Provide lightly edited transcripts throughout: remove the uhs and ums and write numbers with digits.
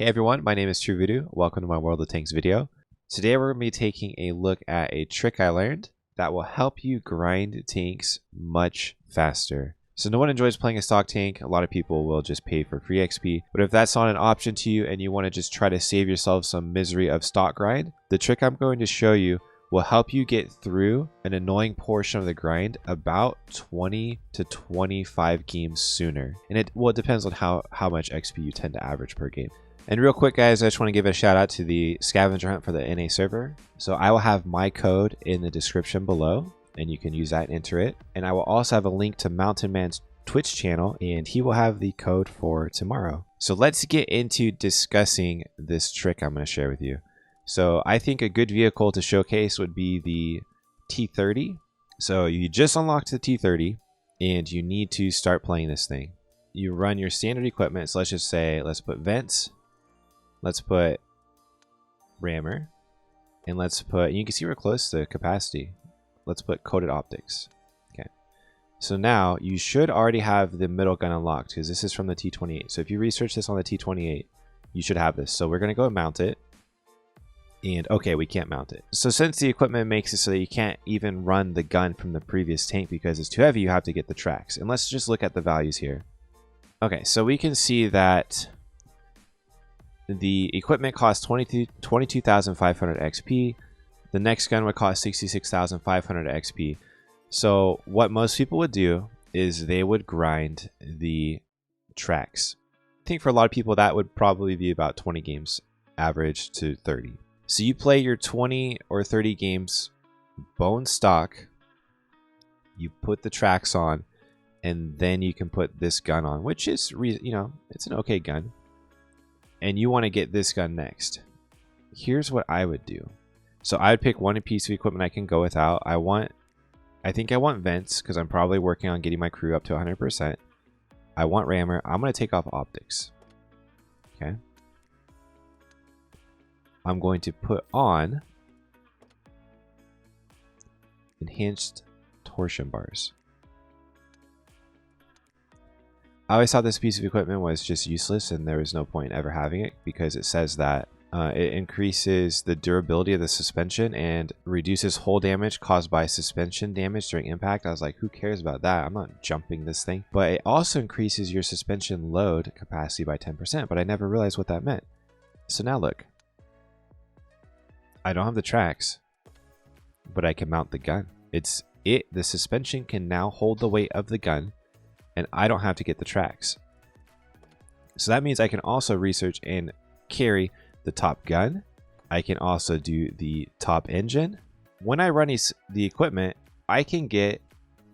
Hey everyone, my name is True Voodoo. Welcome to my World of Tanks video. Today we're going to be taking a look at a trick I learned that will help you grind tanks much faster. So no one enjoys playing a stock tank. A lot of people will just pay for free XP. But if that's not an option to you and you want to just try to save yourself some misery of stock grind, the trick I'm going to show you will help you get through an annoying portion of the grind about 20 to 25 games sooner. And it depends on how much XP you tend to average per game. And real quick, guys, I just want to give a shout out to the scavenger hunt for the NA server. So I will have my code in the description below, and you can use that and enter it. And I will also have a link to Mountain Man's Twitch channel, and he will have the code for tomorrow. So let's get into discussing this trick I'm going to share with you. So I think a good vehicle to showcase would be the T30. So you just unlocked the T30, and you need to start playing this thing. You run your standard equipment. So let's just say, let's put vents. Let's put rammer, and let's put, you can see we're close to capacity. Let's put coated optics. Okay. So now you should already have the middle gun unlocked because this is from the T28. So if you research this on the T28, you should have this. So we're going to go and mount it. And okay, we can't mount it. So since the equipment makes it so that you can't even run the gun from the previous tank because it's too heavy, you have to get the tracks. And let's just look at the values here. Okay, so we can see that the equipment costs 22,500 XP. The next gun would cost 66,500 XP. So what most people would do is they would grind the tracks. I think for a lot of people that would probably be about 20 games average to 30. So you play your 20 or 30 games bone stock, you put the tracks on, and then you can put this gun on, which is, it's an okay gun. And you want to get this gun next. Here's what I would do. So I would pick one piece of equipment I can go without. I think I want vents because I'm probably working on getting my crew up to 100%. I want rammer. I'm going to take off optics. Okay. I'm going to put on enhanced torsion bars. I always thought this piece of equipment was just useless and there was no point in ever having it because it says that it increases the durability of the suspension and reduces hull damage caused by suspension damage during impact. I was like, who cares about that? I'm not jumping this thing. But it also increases your suspension load capacity by 10%, but I never realized what that meant. So now look. I don't have the tracks, but I can mount the gun. The suspension can now hold the weight of the gun, and I don't have to get the tracks. So that means I can also research and carry the top gun. I can also do the top engine. When I run the equipment, I can get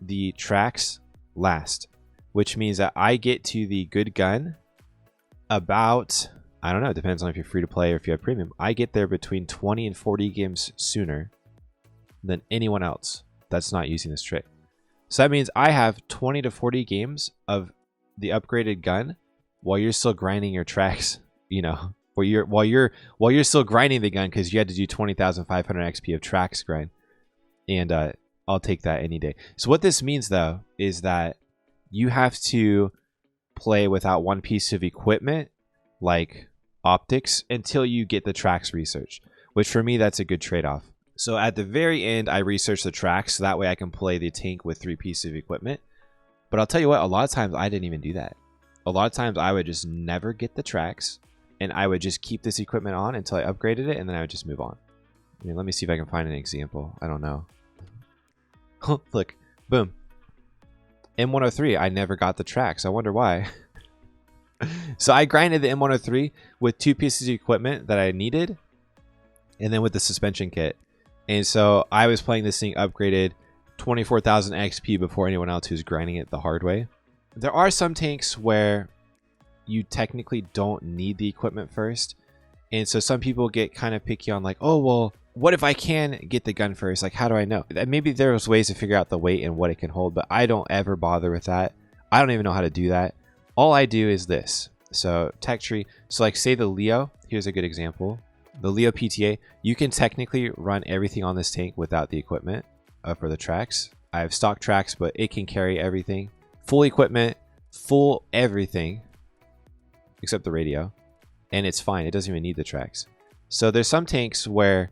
the tracks last, which means that I get to the good gun about, I don't know, it depends on if you're free to play or if you have premium. I get there between 20 and 40 games sooner than anyone else that's not using this trick. So that means I have 20 to 40 games of the upgraded gun while you're still grinding your tracks, while you're still grinding the gun because you had to do 20,500 XP of tracks grind. And I'll take that any day. So what this means though is that you have to play without one piece of equipment like optics until you get the tracks researched, which for me that's a good trade-off. So at the very end, I research the tracks so that way I can play the tank with 3 pieces of equipment. But I'll tell you what, a lot of times I didn't even do that. A lot of times I would just never get the tracks and I would just keep this equipment on until I upgraded it and then I would just move on. I mean, let me see if I can find an example. I don't know. Look, boom. M103, I never got the tracks. I wonder why. So I grinded the M103 with 2 pieces of equipment that I needed and then with the suspension kit. And so I was playing this thing upgraded 24,000 XP before anyone else who's grinding it the hard way. There are some tanks where you technically don't need the equipment first. And so some people get kind of picky on like, oh, well, what if I can get the gun first? Like, how do I know? Maybe there's ways to figure out the weight and what it can hold, but I don't ever bother with that. I don't even know how to do that. All I do is this. So tech tree. So like say the Leo, here's a good example. The Leo PTA, you can technically run everything on this tank without the equipment for the tracks. I have stock tracks, but it can carry everything. Full equipment, full everything, except the radio. and it's fine. It doesn't even need the tracks. So there's some tanks where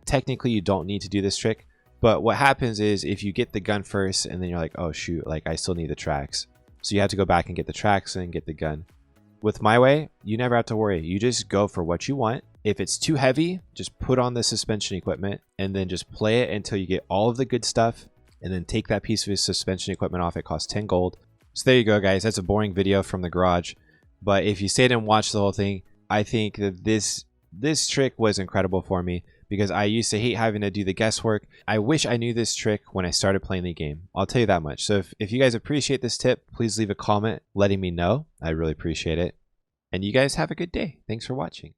technically you don't need to do this trick, but what happens is if you get the gun first and then you're like, oh shoot, like I still need the tracks. So you have to go back and get the tracks and get the gun. With my way, you never have to worry. You just go for what you want. If it's too heavy, just put on the suspension equipment and then just play it until you get all of the good stuff, and then take that piece of his suspension equipment off. It costs 10 gold. So there you go, guys. That's a boring video from the garage. But if you stayed and watched the whole thing, I think that this trick was incredible for me because I used to hate having to do the guesswork. I wish I knew this trick when I started playing the game. I'll tell you that much. So if you guys appreciate this tip, please leave a comment letting me know. I really appreciate it. And you guys have a good day. Thanks for watching.